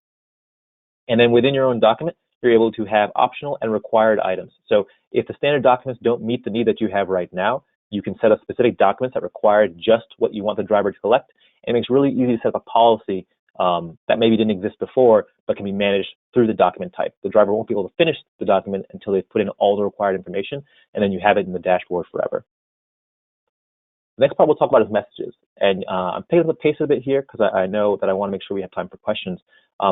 And then within your own document, you're able to have optional and required items. So if the standard documents don't meet the need that you have right now, you can set up specific documents that require just what you want the driver to collect. And it makes it really easy to set up a policy that maybe didn't exist before, but can be managed through the document type. The driver won't be able to finish the document until they've put in all the required information, and then you have it in the dashboard forever. The next part we'll talk about is messages. And I'm picking up the pace a bit here because I know that I want to make sure we have time for questions.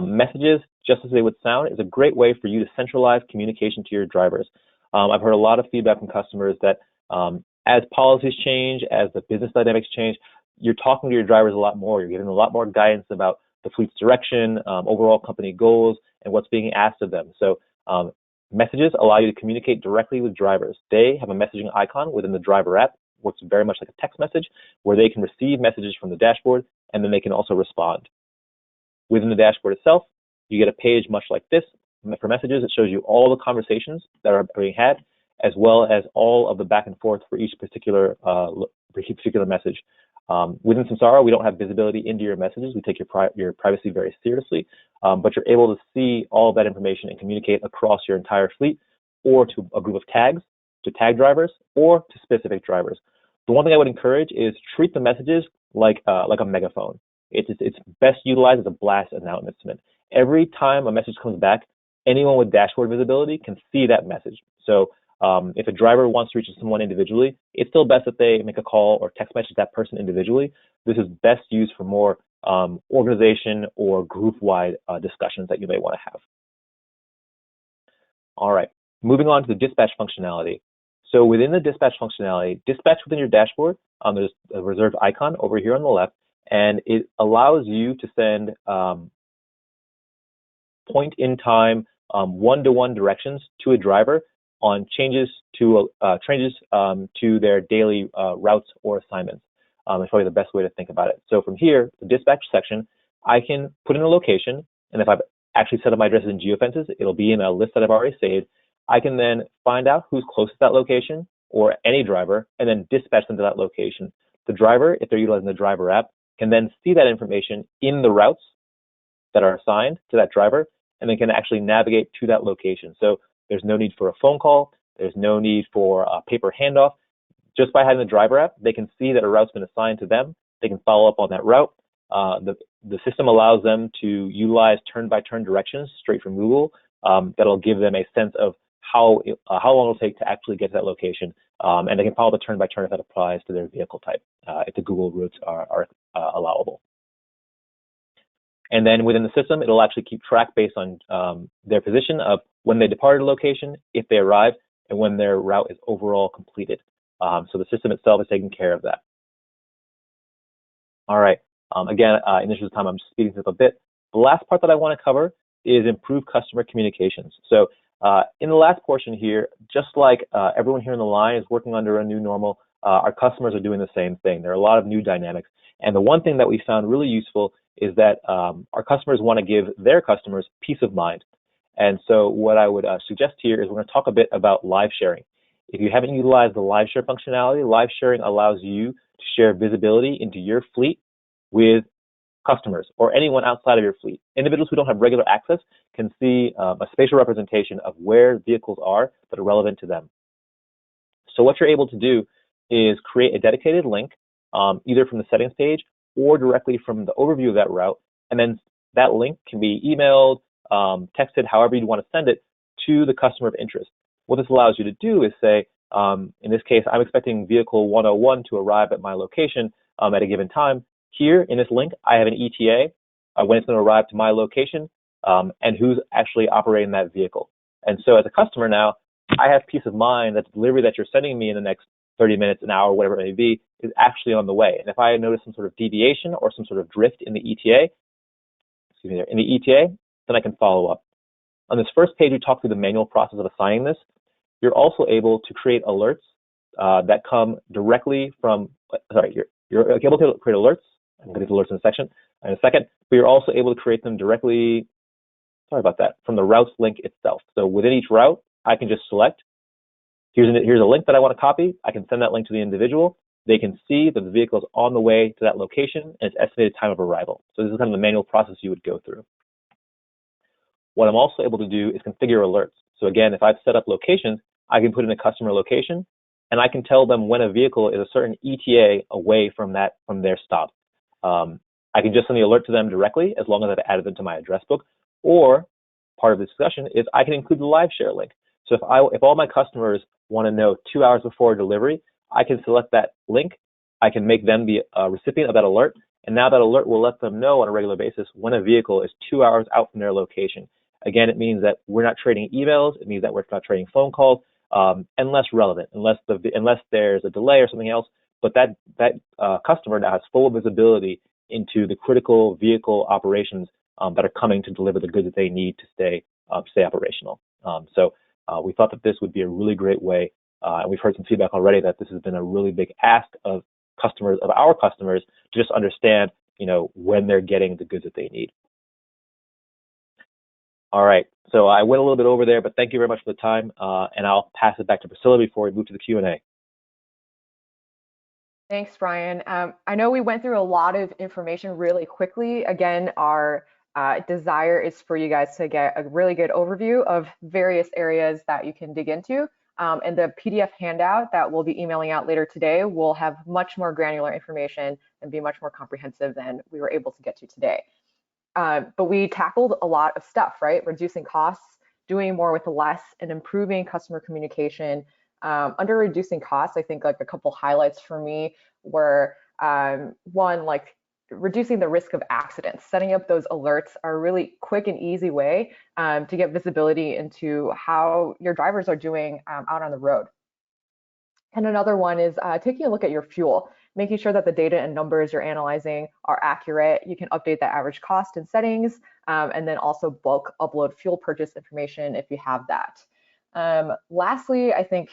Messages, just as they would sound, is a great way for you to centralize communication to your drivers. I've heard a lot of feedback from customers that as policies change, as the business dynamics change, you're talking to your drivers a lot more. You're giving them a lot more guidance about the fleet's direction, overall company goals, and what's being asked of them. So messages allow you to communicate directly with drivers. They have a messaging icon within the driver app, works very much like a text message, where they can receive messages from the dashboard, and then they can also respond. Within the dashboard itself, you get a page much like this. For messages, it shows you all the conversations that are being had, as well as all of the back and forth for each particular message. Within Samsara, we don't have visibility into your messages. We take your privacy very seriously, but you're able to see all of that information and communicate across your entire fleet, or to a group of tags, to tag drivers, or to specific drivers. The one thing I would encourage is treat the messages like a megaphone. It's best utilized as a blast announcement. Every time a message comes back, anyone with dashboard visibility can see that message. So if a driver wants to reach someone individually, it's still best that they make a call or text message that person individually. This is best used for more organization or group-wide discussions that you may want to have. All right, moving on to the dispatch functionality. So within the dispatch functionality, dispatch within your dashboard, there's a reserved icon over here on the left, and it allows you to send point-in-time one-to-one directions to a driver on changes to their daily routes or assignments. It's probably the best way to think about it. So from here, the dispatch section, I can put in a location, and if I've actually set up my addresses in geofences, it'll be in a list that I've already saved. I can then find out who's close to that location, or any driver, and then dispatch them to that location. The driver, if they're utilizing the driver app, can then see that information in the routes that are assigned to that driver, and they can actually navigate to that location. So there's no need for a phone call. There's no need for a paper handoff. Just by having the driver app, they can see that a route's been assigned to them. They can follow up on that route. The system allows them to utilize turn-by-turn directions straight from Google. That'll give them a sense of how long it'll take to actually get to that location. And they can follow the turn-by-turn if that applies to their vehicle type, if the Google routes are allowable. And then within the system, it'll actually keep track based on their position of when they departed a location, if they arrived, and when their route is overall completed. So the system itself is taking care of that. All right. Again, in the interest of time, I'm just speeding this up a bit. The last part that I want to cover is improve customer communications. So in the last portion here, just like everyone here on the line is working under a new normal, our customers are doing the same thing. There are a lot of new dynamics. And the one thing that we found really useful is that our customers want to give their customers peace of mind. And so what I would suggest here is we're going to talk a bit about live sharing. If you haven't utilized the live share functionality, live sharing allows you to share visibility into your fleet with customers or anyone outside of your fleet. Individuals who don't have regular access can see a spatial representation of where vehicles are that are relevant to them. So what you're able to do is create a dedicated link, either from the settings page or directly from the overview of that route, and then that link can be emailed, texted, however you want to send it to the customer of interest. What this allows you to do is say, in this case, I'm expecting vehicle 101 to arrive at my location at a given time. Here in this link, I have an ETA, when it's going to arrive to my location, and who's actually operating that vehicle. And so as a customer now, I have peace of mind that the delivery that you're sending me in the next 30 minutes, an hour, whatever it may be, is actually on the way. And if I notice some sort of deviation or some sort of drift in the ETA, then I can follow up. On this first page, we talk through the manual process of assigning this. You're also able to create alerts that come directly from, you're able to create alerts. I'm going to get to alerts in a second, but you're also able to create them directly, from the routes link itself. So within each route, I can just select, here's a link that I want to copy. I can send that link to the individual. They can see that the vehicle is on the way to that location and its estimated time of arrival. So this is kind of the manual process you would go through. What I'm also able to do is configure alerts. So again, if I've set up locations, I can put in a customer location, and I can tell them when a vehicle is a certain ETA away from their stop. I can just send the alert to them directly as long as I've added them to my address book. Or part of the discussion is I can include the live share link. So if all my customers want to know 2 hours before delivery, I can select that link. I can make them the recipient of that alert, and now that alert will let them know on a regular basis when a vehicle is 2 hours out from their location. Again, it means that we're not trading emails. It means that we're not trading phone calls, and less relevant, unless there's a delay or something else. But that customer now has full visibility into the critical vehicle operations that are coming to deliver the goods that they need to stay operational. So we thought that this would be a really great way, and we've heard some feedback already that this has been a really big ask of our customers to just understand, when they're getting the goods that they need. All right, so I went a little bit over there, but thank you very much for the time, and I'll pass it back to Priscilla before we move to the Q&A. Thanks, Brian. I know we went through a lot of information really quickly. Again, our desire is for you guys to get a really good overview of various areas that you can dig into. And the PDF handout that we'll be emailing out later today will have much more granular information and be much more comprehensive than we were able to get to today. But we tackled a lot of stuff, right? Reducing costs, doing more with less, and improving customer communication. Under reducing costs, I think like a couple highlights for me were one, like reducing the risk of accidents. Setting up those alerts are a really quick and easy way to get visibility into how your drivers are doing out on the road. And another one is taking a look at your fuel, making sure that the data and numbers you're analyzing are accurate. You can update the average cost in settings, and then also bulk upload fuel purchase information if you have that. Lastly, I think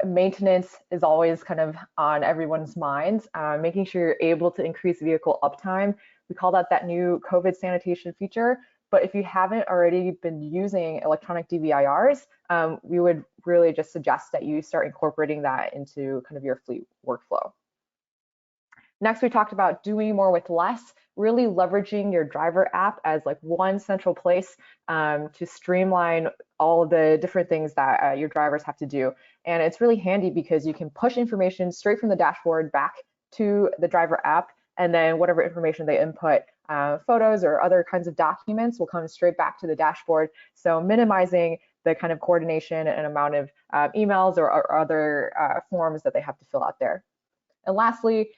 maintenance is always kind of on everyone's minds, making sure you're able to increase vehicle uptime. We call that new COVID sanitation feature. But if you haven't already been using electronic DVIRs, we would really just suggest that you start incorporating that into kind of your fleet workflow. Next, we talked about doing more with less, really leveraging your driver app as like one central place to streamline all the different things that your drivers have to do. And it's really handy because you can push information straight from the dashboard back to the driver app, and then whatever information they input, photos or other kinds of documents, will come straight back to the dashboard. So minimizing the kind of coordination and amount of emails or other forms that they have to fill out there. And lastly,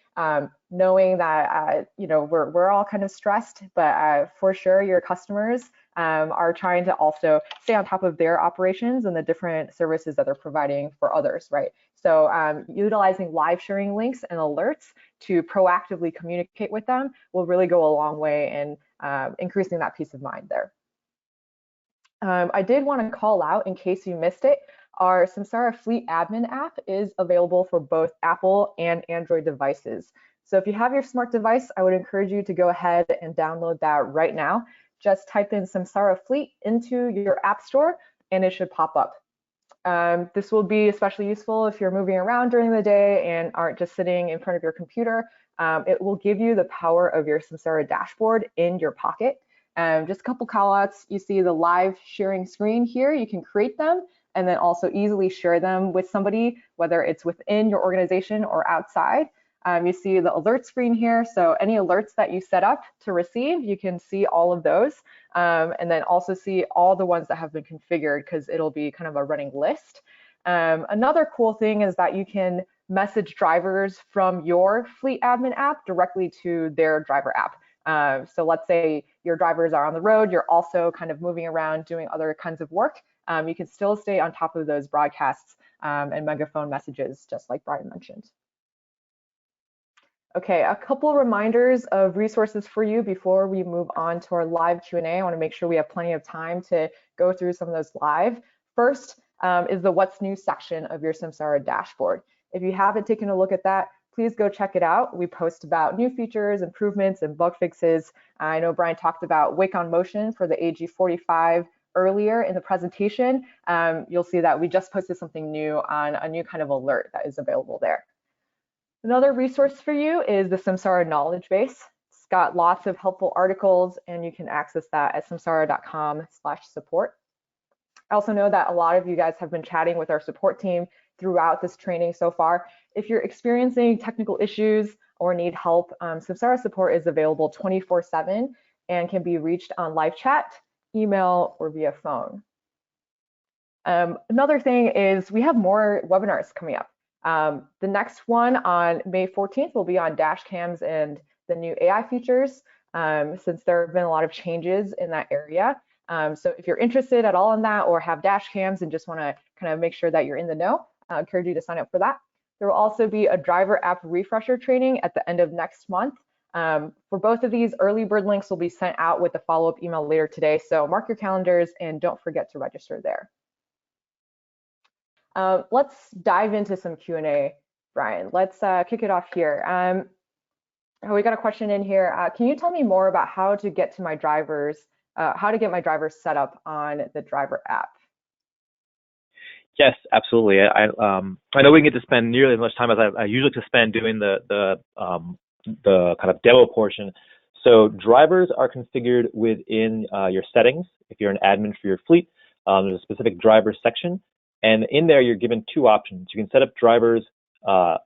knowing that we're all kind of stressed, but for sure your customers are trying to also stay on top of their operations and the different services that they're providing for others, right? So utilizing live sharing links and alerts to proactively communicate with them will really go a long way in increasing that peace of mind there. I did want to call out, in case you missed it, our Samsara Fleet Admin app is available for both Apple and Android devices. So if you have your smart device, I would encourage you to go ahead and download that right now. Just type in Samsara Fleet into your app store and it should pop up. This will be especially useful if you're moving around during the day and aren't just sitting in front of your computer. It will give you the power of your Samsara dashboard in your pocket. Just a couple call outs. You see the live sharing screen here. You can create them and then also easily share them with somebody, whether it's within your organization or outside. You see the alert screen here. So any alerts that you set up to receive, you can see all of those. And then also see all the ones that have been configured, because it'll be kind of a running list. Another cool thing is that you can message drivers from your Fleet Admin app directly to their driver app. So let's say your drivers are on the road, you're also kind of moving around doing other kinds of work. You can still stay on top of those broadcasts and megaphone messages, just like Brian mentioned. Okay, a couple reminders of resources for you before we move on to our live Q&A. I want to make sure we have plenty of time to go through some of those live. First is the What's New section of your Samsara dashboard. If you haven't taken a look at that, please go check it out. We post about new features, improvements, and bug fixes. I know Brian talked about Wake on Motion for the AG45 earlier in the presentation. You'll see that we just posted something new on a new kind of alert that is available there. Another resource for you is the Samsara knowledge base. It's got lots of helpful articles, and you can access that at samsara.com/support. I also know that a lot of you guys have been chatting with our support team throughout this training so far. If you're experiencing technical issues or need help, Samsara support is available 24/7 and can be reached on live chat, email, or via phone. Another thing is we have more webinars coming up. The next one on May 14th will be on dash cams and the new AI features, since there have been a lot of changes in that area. So if you're interested at all in that or have dash cams and just want to kind of make sure that you're in the know, I encourage you to sign up for that. There will also be a driver app refresher training at the end of next month. For both of these, early bird links will be sent out with a follow-up email later today. So mark your calendars and don't forget to register there. Let's dive into some Q&A, Brian. Let's kick it off here. We got a question in here. Can you tell me more about how to get my drivers set up on the driver app? Yes, absolutely. I know we can get to spend nearly as much time as I usually to spend doing the kind of demo portion. So drivers are configured within your settings. If you're an admin for your fleet, there's a specific driver section. And in there, you're given two options. You can set up drivers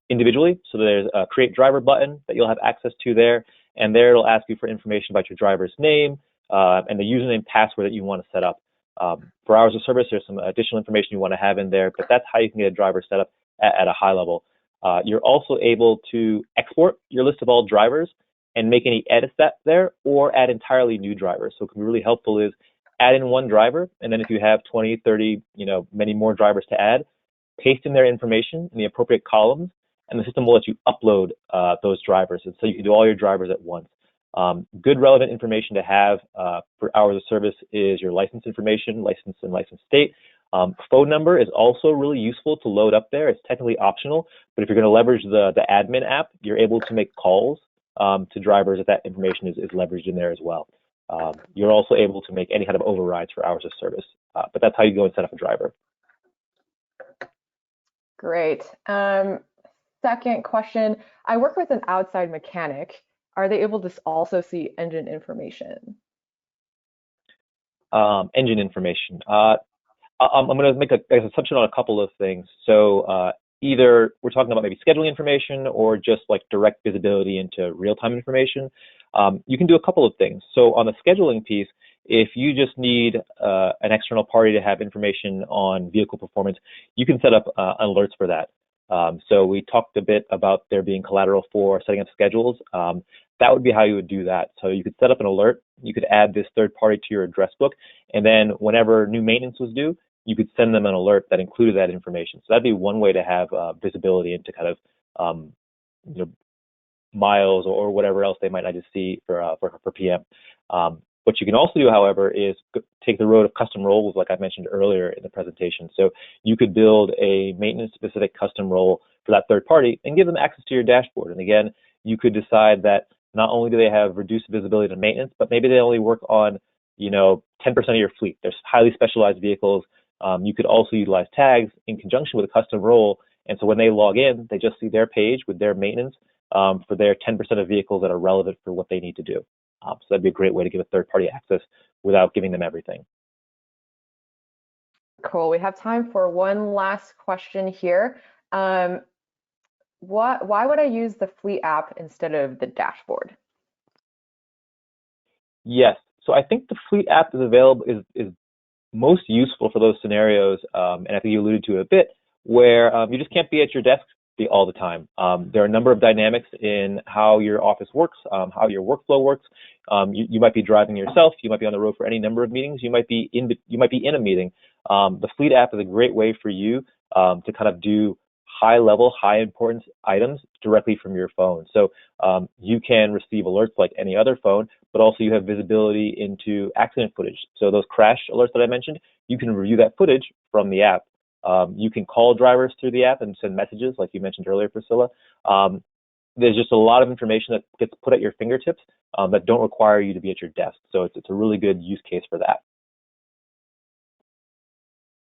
individually. So there's a create driver button that you'll have access to there. And there it'll ask you for information about your driver's name and the username password that you want to set up. For hours of service, there's some additional information you want to have in there, but that's how you can get a driver set up at a high level. You're also able to export your list of all drivers and make any edits there or add entirely new drivers. So it can be really helpful is add in one driver, and then if you have 20, 30, many more drivers to add, paste in their information in the appropriate columns, and the system will let you upload those drivers. And so you can do all your drivers at once. Good relevant information to have for hours of service is your license information, license and license state. Phone number is also really useful to load up there. It's technically optional, but if you're going to leverage the admin app, you're able to make calls to drivers if that information is leveraged in there as well. You're also able to make any kind of overrides for hours of service, but that's how you go and set up a driver. Great. Second question, I work with an outside mechanic. Are they able to also see engine information? Engine information. I'm going to make an assumption on a couple of things. So either we're talking about maybe scheduling information or just like direct visibility into real-time information. You can do a couple of things. So on the scheduling piece, if you just need an external party to have information on vehicle performance, you can set up alerts for that. So we talked a bit about there being collateral for setting up schedules. That would be how you would do that. So you could set up an alert. You could add this third party to your address book. And then whenever new maintenance was due, you could send them an alert that included that information. So that'd be one way to have visibility into kind of miles or whatever else they might not just see for PM. What you can also do, however, is take the road of custom roles, like I mentioned earlier in the presentation. So you could build a maintenance-specific custom role for that third party and give them access to your dashboard. And again, you could decide that not only do they have reduced visibility to maintenance, but maybe they only work on 10% of your fleet. There's highly specialized vehicles. You could also utilize tags in conjunction with a custom role. And so when they log in, they just see their page with their maintenance for their 10% of vehicles that are relevant for what they need to do. So that'd be a great way to give a third-party access without giving them everything. Cool. We have time for one last question here. Why would I use the Fleet app instead of the dashboard? Yes. So I think the Fleet app is available is most useful for those scenarios, and I think you alluded to it a bit, where you just can't be at your desk all the time. There are a number of dynamics in how your office works, how your workflow works. You might be driving yourself. You might be on the road for any number of meetings. You might be in a meeting. The Fleet app is a great way for you to kind of do high-level, high-importance items directly from your phone. So you can receive alerts like any other phone, but also you have visibility into accident footage. So those crash alerts that I mentioned, you can review that footage from the app. You can call drivers through the app and send messages, like you mentioned earlier, Priscilla. There's just a lot of information that gets put at your fingertips that don't require you to be at your desk. So it's a really good use case for that.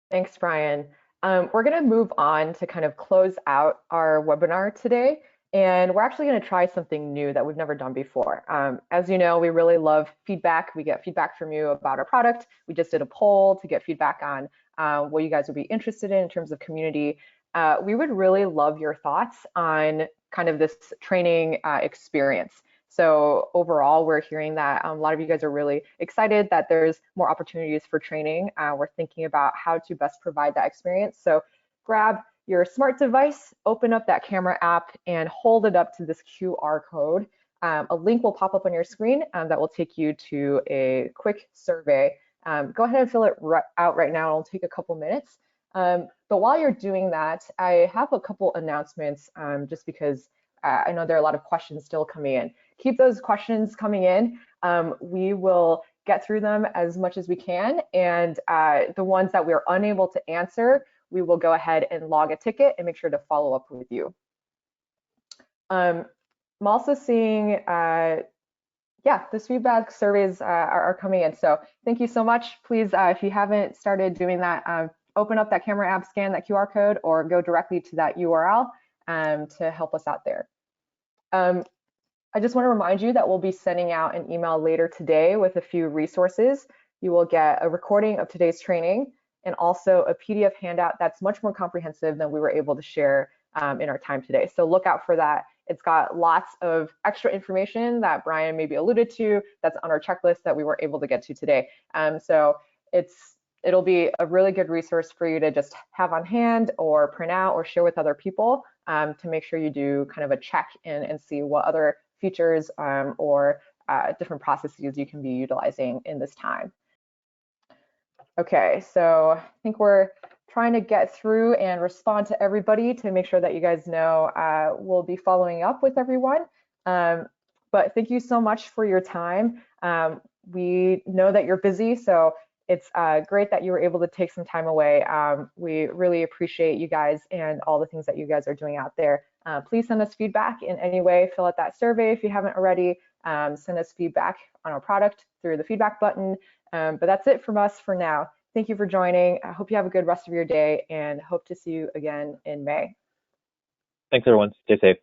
Thanks, Brian. We're going to move on to kind of close out our webinar today. And we're actually going to try something new that we've never done before. As you know, we really love feedback. We get feedback from you about our product. We just did a poll to get feedback on what you guys would be interested in terms of community. We would really love your thoughts on kind of this training experience. So overall, we're hearing that a lot of you guys are really excited that there's more opportunities for training. We're thinking about how to best provide that experience. So grab your smart device, open up that camera app, and hold it up to this QR code. A link will pop up on your screen that will take you to a quick survey. Go ahead and fill it out right now. It'll take a couple minutes. But while you're doing that, I have a couple announcements just because I know there are a lot of questions still coming in. Keep those questions coming in. We will get through them as much as we can. And the ones that we are unable to answer, we will go ahead and log a ticket and make sure to follow up with you. I'm also seeing, yeah, those feedback surveys are coming in. So thank you so much. Please, if you haven't started doing that, open up that camera app, scan that QR code, or go directly to that URL to help us out there. I just want to remind you that we'll be sending out an email later today with a few resources. You will get a recording of today's training and also a PDF handout that's much more comprehensive than we were able to share in our time today. So look out for that. It's got lots of extra information that Brian maybe alluded to that's on our checklist that we were able to get to today. So it'll be a really good resource for you to just have on hand or print out or share with other people to make sure you do kind of a check in and see what other features or different processes you can be utilizing in this time. Okay, so I think we're trying to get through and respond to everybody to make sure that you guys know we'll be following up with everyone. But thank you so much for your time. We know that you're busy, so it's great that you were able to take some time away. We really appreciate you guys and all the things that you guys are doing out there. Please send us feedback in any way. Fill out that survey if you haven't already. Send us feedback on our product through the feedback button. But that's it from us for now. Thank you for joining. I hope you have a good rest of your day and hope to see you again in May. Thanks, everyone. Stay safe.